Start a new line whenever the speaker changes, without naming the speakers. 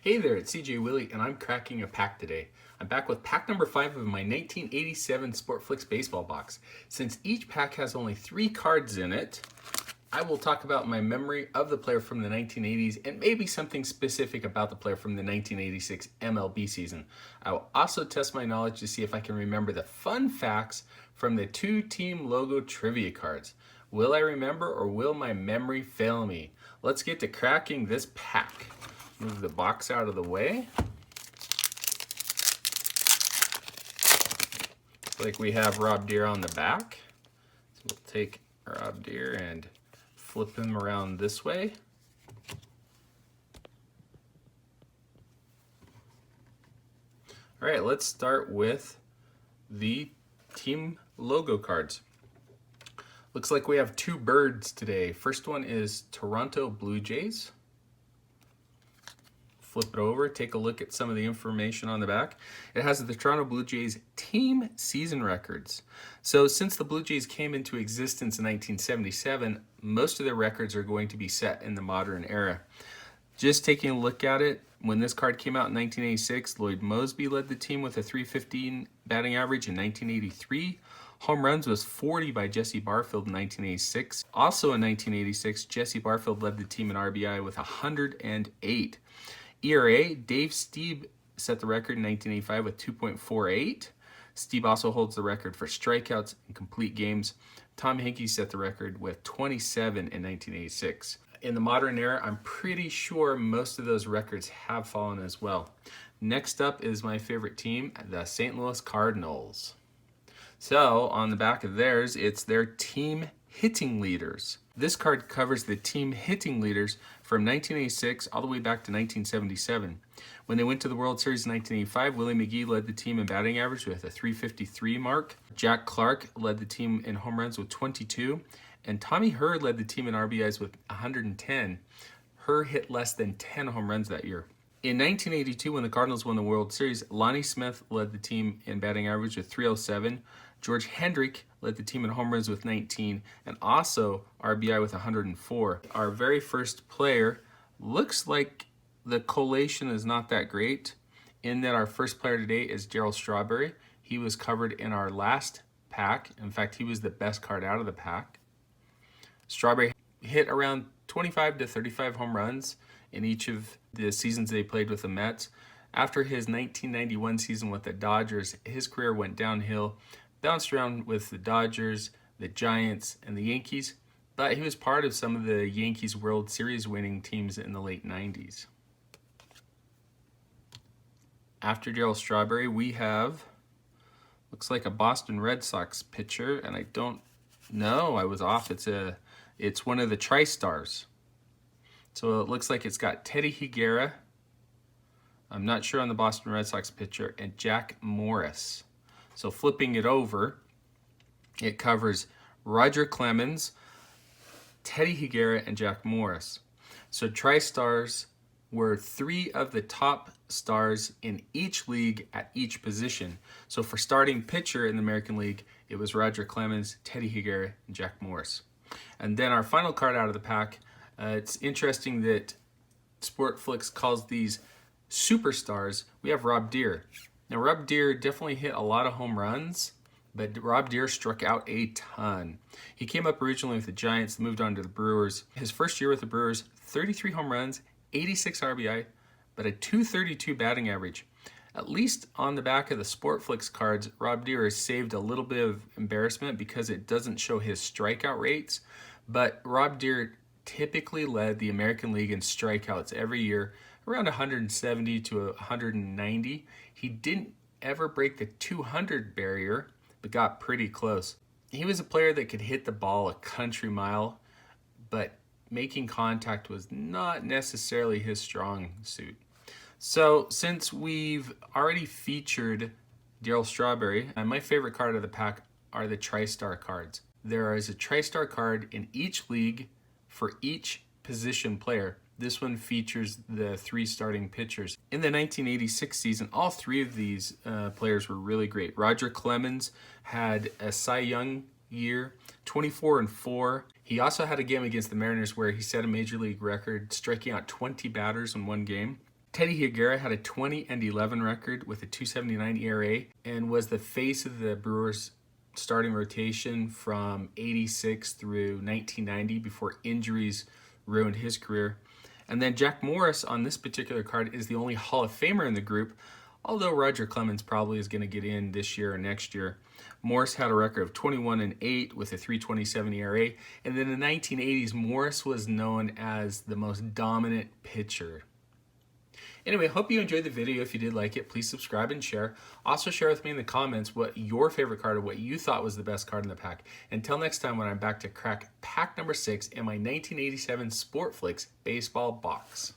Hey there, it's CJ Willie, and I'm cracking a pack today. I'm back with pack number 5 of my 1987 Sportflics baseball box. Since each pack has only 3 cards in it, I will talk about my memory of the player from the 1980s and maybe something specific about the player from the 1986 MLB season. I will also test my knowledge to see if I can remember the fun facts from the 2-team logo trivia cards. Will I remember or will my memory fail me? Let's get to cracking this pack. Move the box out of the way. Looks like we have Rob Deere on the back. So we'll take Rob Deere and flip him around this way. All right, let's start with the team logo cards. Looks like we have 2 birds today. First one is Toronto Blue Jays. Flip it over, take a look at some of the information on the back. It has the Toronto Blue Jays team season records. So since the Blue Jays came into existence in 1977, most of their records are going to be set in the modern era. Just taking a look at it, when this card came out in 1986, Lloyd Moseby led the team with a .315 batting average. In 1983, home runs was 40 by Jesse Barfield in 1986. Also in 1986, Jesse Barfield led the team in RBI with 108. ERA, Dave Stieb set the record in 1985 with 2.48. Stieb also holds the record for strikeouts in complete games. Tom Henke set the record with 27 in 1986. In the modern era, I'm pretty sure most of those records have fallen as well. Next up is my favorite team, the St. Louis Cardinals. So on the back of theirs, it's their team hitting leaders. This card covers the team hitting leaders from 1986 all the way back to 1977. When they went to the World Series in 1985, Willie McGee led the team in batting average with a .353 mark. Jack Clark led the team in home runs with 22. And Tommy Herr led the team in RBIs with 110. Herr hit less than 10 home runs that year. In 1982, when the Cardinals won the World Series, Lonnie Smith led the team in batting average with 307. George Hendrick led the team in home runs with 19 and also RBI with 104. Our very first player looks like the collation is not that great in that our first player today is Darryl Strawberry. He was covered in our last pack. In fact, he was the best card out of the pack. Strawberry hit around 25 to 35 home runs in each of the seasons they played with the Mets. After his 1991 season with the Dodgers, his career went downhill. Bounced around with the Dodgers, the Giants, and the Yankees, but he was part of some of the Yankees World Series winning teams in the late 90s. After Darryl Strawberry, we have, looks like a Boston Red Sox pitcher, and I don't know, I was off. It's one of the TriStars. So it looks like it's got Teddy Higuera, I'm not sure on the Boston Red Sox pitcher, and Jack Morris. So flipping it over, it covers Roger Clemens, Teddy Higuera, and Jack Morris. So TriStars were 3 of the top stars in each league at each position. So for starting pitcher in the American League, it was Roger Clemens, Teddy Higuera, and Jack Morris. And then our final card out of the pack, it's interesting that Sportflics calls these superstars. We have Rob Deere. Now, Rob Deere definitely hit a lot of home runs, but Rob Deere struck out a ton. He came up originally with the Giants, moved on to the Brewers. His first year with the Brewers, 33 home runs, 86 RBI, but a .232 batting average. At least on the back of the Sportflics cards, Rob Deere has saved a little bit of embarrassment because it doesn't show his strikeout rates, but Rob Deere typically led the American League in strikeouts every year, around 170 to 190. He didn't ever break the 200 barrier, but got pretty close. He was a player that could hit the ball a country mile, but making contact was not necessarily his strong suit. So since we've already featured Darryl Strawberry, and my favorite card of the pack are the TriStar cards. There is a TriStar card in each league for each position player. This one features the 3 starting pitchers. In the 1986 season, all 3 of these players were really great. Roger Clemens had a Cy Young year, 24-4. He also had a game against the Mariners where he set a major league record, striking out 20 batters in one game. Teddy Higuera had a 20-11 record with a 2.79 ERA and was the face of the Brewers starting rotation from 86 through 1990 before injuries ruined his career. And then Jack Morris on this particular card is the only Hall of Famer in the group, although Roger Clemens probably is going to get in this year or next year. Morris had a record of 21-8 with a 3.27 ERA, and then in the 1980s, Morris was known as the most dominant pitcher. Anyway, hope you enjoyed the video. If you did like it, please subscribe and share. Also share with me in the comments what your favorite card or what you thought was the best card in the pack. Until next time when I'm back to crack pack number 6 in my 1987 Sportflics baseball box.